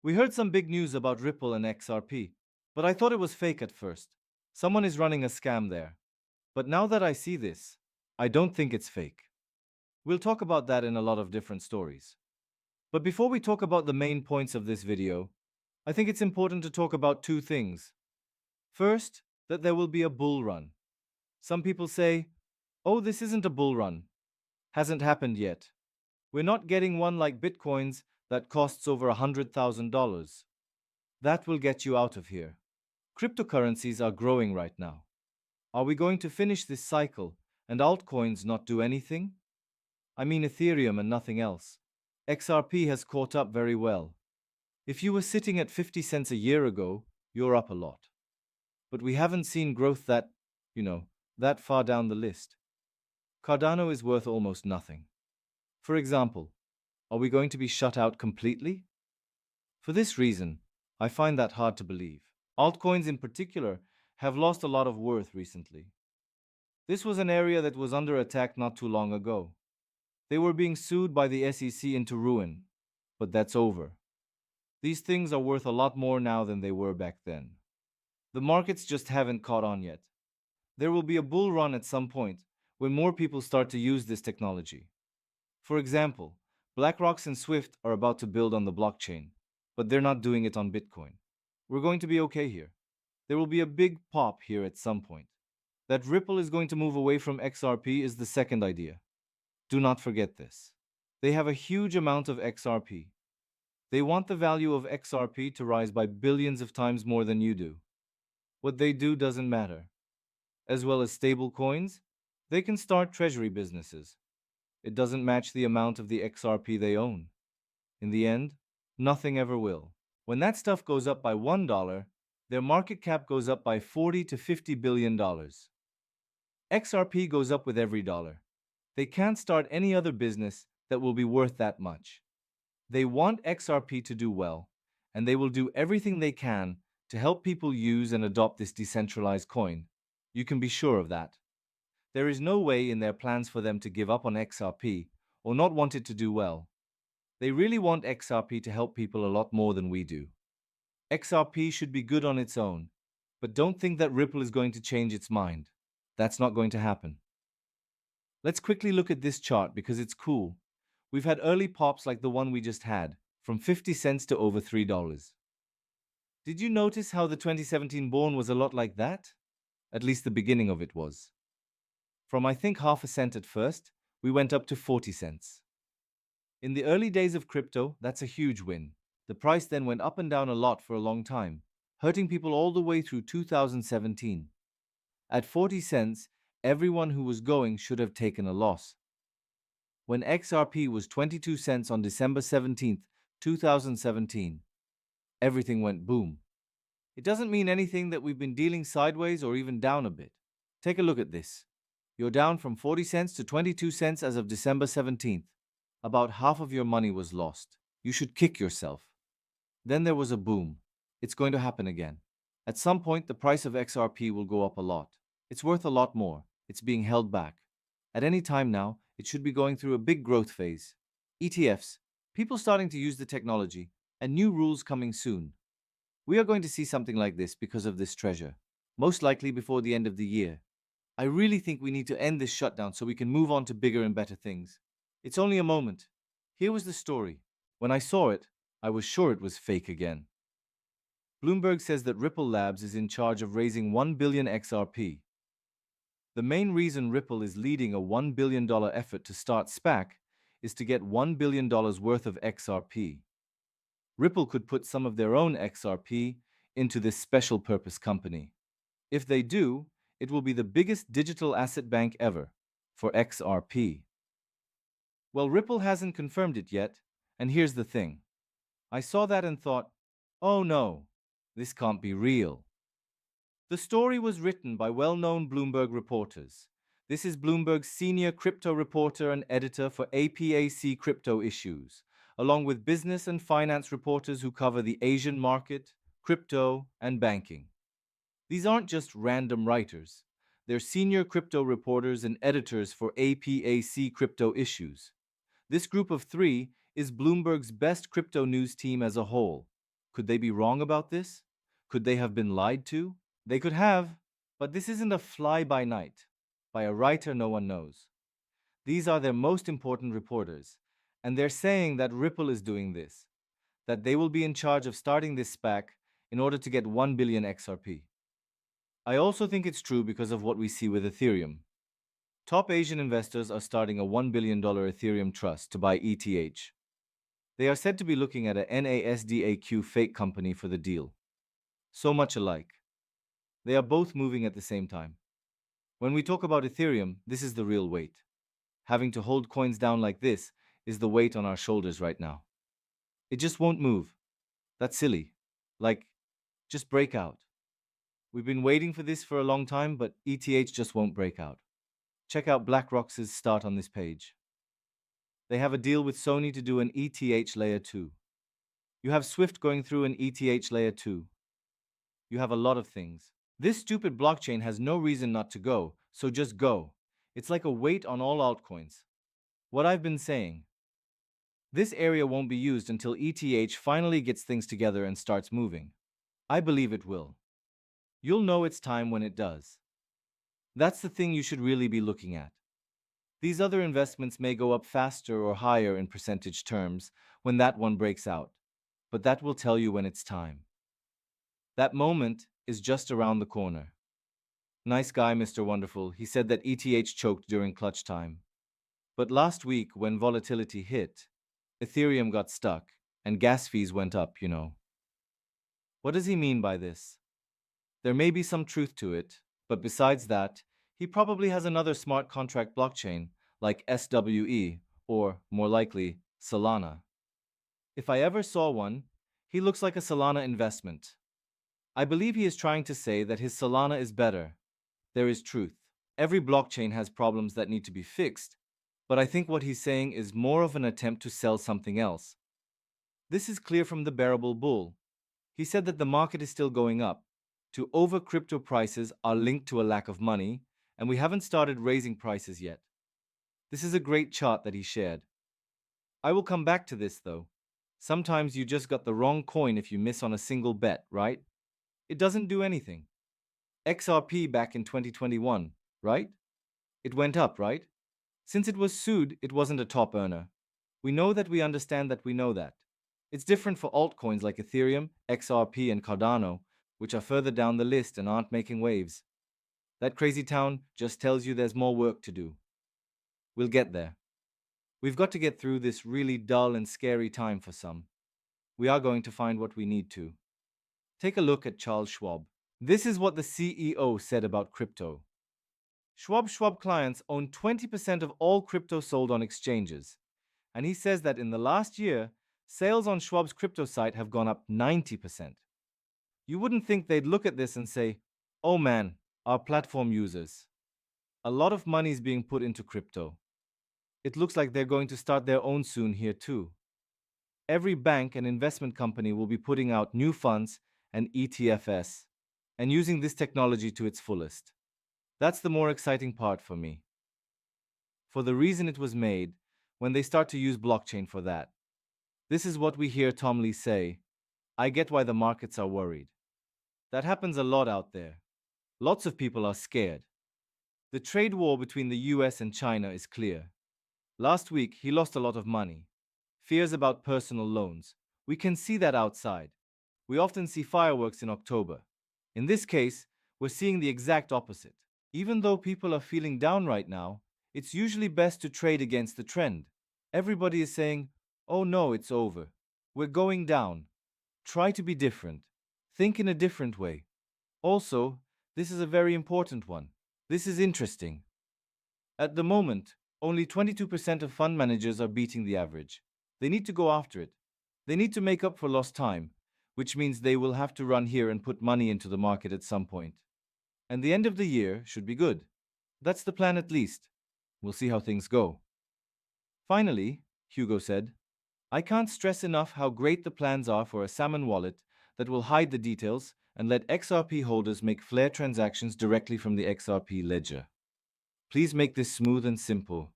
We heard some big news about Ripple and XRP, but I thought it was fake at first. Someone is running a scam there. But now that I see this, I don't think it's fake. We'll talk about that in a lot of different stories. But before we talk about the main points of this video, I think it's important to talk about two things. First, that there will be a bull run. Some people say, oh, this isn't a bull run. Hasn't happened yet. We're not getting one like Bitcoin's that costs over $100,000. That will get you out of here. Cryptocurrencies are growing right now. Are we going to finish this cycle and altcoins not do anything? I mean Ethereum and nothing else. XRP has caught up very well. If you were sitting at 50 cents a year ago, you're up a lot. But we haven't seen growth that far down the list. Cardano is worth almost nothing. For example, are we going to be shut out completely? For this reason, I find that hard to believe. Altcoins in particular have lost a lot of worth recently. This was an area that was under attack not too long ago. They were being sued by the SEC into ruin, but that's over. These things are worth a lot more now than they were back then. The markets just haven't caught on yet. There will be a bull run at some point when more people start to use this technology. For example, BlackRock and Swift are about to build on the blockchain, but they're not doing it on Bitcoin. We're going to be okay here. There will be a big pop here at some point. That Ripple is going to move away from XRP is the second idea. Do not forget this. They have a huge amount of XRP. They want the value of XRP to rise by billions of times more than you do. What they do doesn't matter. As well as stable coins, they can start treasury businesses. It doesn't match the amount of the XRP they own. In the end, nothing ever will. When that stuff goes up by $1, their market cap goes up by $40 to $50 billion. XRP goes up with every dollar. They can't start any other business that will be worth that much. They want XRP to do well, and they will do everything they can to help people use and adopt this decentralized coin. You can be sure of that. There is no way in their plans for them to give up on XRP or not want it to do well. They really want XRP to help people a lot more than we do. XRP should be good on its own, but don't think that Ripple is going to change its mind. That's not going to happen. Let's quickly look at this chart because it's cool. We've had early pops like the one we just had, from 50 cents to over $3. Did you notice how the 2017 born was a lot like that? At least the beginning of it was. From I think half a cent at first, we went up to 40 cents. In the early days of crypto, that's a huge win. The price then went up and down a lot for a long time, hurting people all the way through 2017. At 40 cents, everyone who was going should have taken a loss. When XRP was 22 cents on December 17, 2017, everything went boom. It doesn't mean anything that we've been dealing sideways or even down a bit. Take a look at this. You're down from 40 cents to 22 cents as of December 17th. About half of your money was lost. You should kick yourself. Then there was a boom. It's going to happen again. At some point, the price of XRP will go up a lot. It's worth a lot more. It's being held back. At any time now, it should be going through a big growth phase. ETFs, people starting to use the technology, and new rules coming soon. We are going to see something like this because of this treasure, most likely before the end of the year. I really think we need to end this shutdown so we can move on to bigger and better things. It's only a moment. Here was the story. When I saw it, I was sure it was fake again. Bloomberg says that Ripple Labs is in charge of raising 1 billion XRP. The main reason Ripple is leading a $1 billion effort to start SPAC is to get $1 billion worth of XRP. Ripple could put some of their own XRP into this special purpose company. If they do, it will be the biggest digital asset bank ever for XRP. Well, Ripple hasn't confirmed it yet, and here's the thing. I saw that and thought, oh no, this can't be real. The story was written by well-known Bloomberg reporters. This is Bloomberg's senior crypto reporter and editor for APAC crypto issues, along with business and finance reporters who cover the Asian market, crypto, and banking. These aren't just random writers. They're senior crypto reporters and editors for APAC crypto issues. This group of three is Bloomberg's best crypto news team as a whole. Could they be wrong about this? Could they have been lied to? They could have, but this isn't a fly-by-night by a writer no one knows. These are their most important reporters, and they're saying that Ripple is doing this, that they will be in charge of starting this SPAC in order to get 1 billion XRP. I also think it's true because of what we see with Ethereum. Top Asian investors are starting a $1 billion Ethereum trust to buy ETH. They are said to be looking at a NASDAQ fake company for the deal. So much alike. They are both moving at the same time. When we talk about Ethereum, this is the real weight. Having to hold coins down like this is the weight on our shoulders right now. It just won't move. That's silly. Like, just break out. We've been waiting for this for a long time, but ETH just won't break out. Check out BlackRock's start on this page. They have a deal with Sony to do an ETH layer 2. You have Swift going through an ETH layer 2. You have a lot of things. This stupid blockchain has no reason not to go, so just go. It's like a weight on all altcoins. What I've been saying. This area won't be used until ETH finally gets things together and starts moving. I believe it will. You'll know it's time when it does. That's the thing you should really be looking at. These other investments may go up faster or higher in percentage terms when that one breaks out, but that will tell you when it's time. That moment is just around the corner. Nice guy, Mr. Wonderful. He said that ETH choked during clutch time. But last week, when volatility hit, Ethereum got stuck and gas fees went up, you know. What does he mean by this? There may be some truth to it, but besides that, he probably has another smart contract blockchain like SWE or, more likely, Solana. If I ever saw one, he looks like a Solana investment. I believe he is trying to say that his Solana is better. There is truth. Every blockchain has problems that need to be fixed, but I think what he's saying is more of an attempt to sell something else. This is clear from the Bearable Bull. He said that the market is still going up. To over crypto prices are linked to a lack of money, and we haven't started raising prices yet. This is a great chart that he shared. I will come back to this though. Sometimes you just got the wrong coin if you miss on a single bet, right? It doesn't do anything. XRP back in 2021, right? It went up, right? Since it was sued, it wasn't a top earner. We know that we understand that we know that. It's different for altcoins like Ethereum, XRP, and Cardano, which are further down the list and aren't making waves. That crazy town just tells you there's more work to do. We'll get there. We've got to get through this really dull and scary time for some. We are going to find what we need to. Take a look at Charles Schwab. This is what the CEO said about crypto. Schwab clients own 20% of all crypto sold on exchanges. And he says that in the last year, sales on Schwab's crypto site have gone up 90%. You wouldn't think they'd look at this and say, oh man, our platform users. A lot of money is being put into crypto. It looks like they're going to start their own soon here too. Every bank and investment company will be putting out new funds and ETFs and using this technology to its fullest. That's the more exciting part for me. For the reason it was made, when they start to use blockchain for that. This is what we hear Tom Lee say. I get why the markets are worried. That happens a lot out there. Lots of people are scared. The trade war between the US and China is clear. Last week, he lost a lot of money. Fears about personal loans. We can see that outside. We often see fireworks in October. In this case, we're seeing the exact opposite. Even though people are feeling down right now, it's usually best to trade against the trend. Everybody is saying, oh no, it's over. We're going down. Try to be different. Think in a different way. Also, this is a very important one. This is interesting. At the moment, only 22% of fund managers are beating the average. They need to go after it. They need to make up for lost time, which means they will have to run here and put money into the market at some point. And the end of the year should be good. That's the plan at least. We'll see how things go. Finally, Hugo said, I can't stress enough how great the plans are for a salmon wallet that will hide the details and let XRP holders make Flare transactions directly from the XRP ledger. Please make this smooth and simple.